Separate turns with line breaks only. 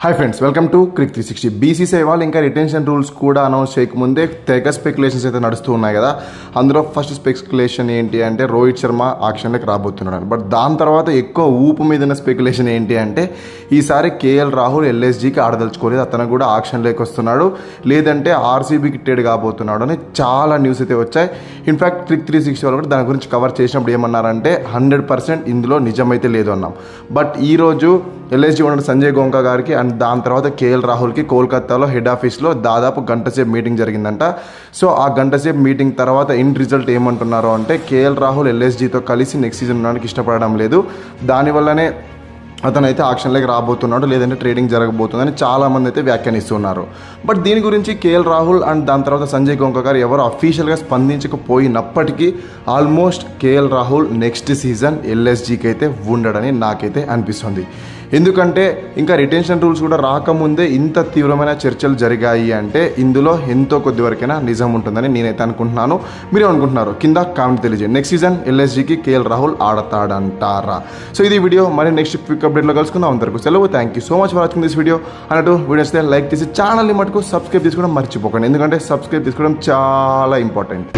Hi friends, welcome to Crick 360. BCCI వాళ్ళు ఇంకా retention rules కూడా అనౌన్స్ చేయకముందే తెగ స్పెక్యులేషన్స్ అయితే నడుస్తూ ఉన్నాయి కదా. అందులో ఫస్ట్ స్పెక్యులేషన్ ఏంటి అంటే రోహిత్ శర్మ ఆక్షన్లోకి రాబోతున్నాడు. బట్ దాని తర్వాత ఎక్కువ ఊపు మీద ఉన్న స్పెక్యులేషన్ ఏంటి అంటే ఈసారి కేఎల్ రాహుల్ ఎల్ఎస్జీకి ఆడదలుచుకోలేదు, అతను కూడా ఆక్షన్లోకి వస్తున్నాడు, లేదంటే ఆర్సీబీకి ట్రేడ్ కాబోతున్నాడు అని చాలా న్యూస్ అయితే వచ్చాయి. ఇన్ఫ్యాక్ట్ క్రిక్ 360 వాళ్ళు కూడా దాని గురించి కవర్ చేసినప్పుడు ఏమన్నారంటే 100% ఇందులో నిజమైతే లేదు అన్నాం. బట్ ఈరోజు ఎల్ఎస్జీ ఓనర్ సంజయ్ గోంకా గారికి అండ్ దాని తర్వాత కేఎల్ రాహుల్కి కోల్కతాలో హెడ్ ఆఫీస్లో దాదాపు గంట సేపు మీటింగ్ జరిగిందంట. సో ఆ గంట సేపు మీటింగ్ తర్వాత ఇన్ రిజల్ట్ ఏమంటున్నారు అంటే కేఎల్ రాహుల్ ఎల్ఎస్జీతో కలిసి నెక్స్ట్ సీజన్ ఉండడానికి ఇష్టపడడం లేదు, దానివల్లనే అతనైతే ఆక్షన్లోకి రాబోతున్నాడు, లేదంటే ట్రేడింగ్ జరగబోతుందని చాలామంది అయితే వ్యాఖ్యానిస్తున్నారు. బట్ దీని గురించి కేఎల్ రాహుల్ అండ్ దాని తర్వాత సంజయ్ గోంకా గారు ఎవరు అఫీషియల్గా స్పందించకపోయినప్పటికీ almost KL Rahul next season ఎల్ఎస్జీకి అయితే ఉండడని నాకైతే అనిపిస్తుంది. ఎందుకంటే ఇంకా రిటెన్షన్ రూల్స్ కూడా రాకముందే ఇంత తీవ్రమైన చర్చలు జరిగాయి అంటే ఇందులో ఎంతో కొద్ది వరకైనా నిజం ఉంటుందని నేనైతే అనుకుంటున్నాను. మీరు అనుకుంటున్నారు కింద కామెంట్ తెలియజేయండి. నెక్స్ట్ సీజన్ ఎల్ఎస్జీకి కేఎల్ రాహుల్ ఆడతాడంటారా? సో ఇది వీడియో, మరి నెక్స్ట్ క్విక్ అప్డేట్లో కలుసుకుందాం. అంతవరకు సెలవు. Thank you so much for watching this video. అన్నట్టు వీడియోస్ లైక్ చేసి ఛానల్ని మటుకు సబ్స్క్రైబ్ చేసుకోవడం మర్చిపోకండి, ఎందుకంటే సబ్స్క్రైబ్ చేసుకోవడం చాలా ఇంపార్టెంట్.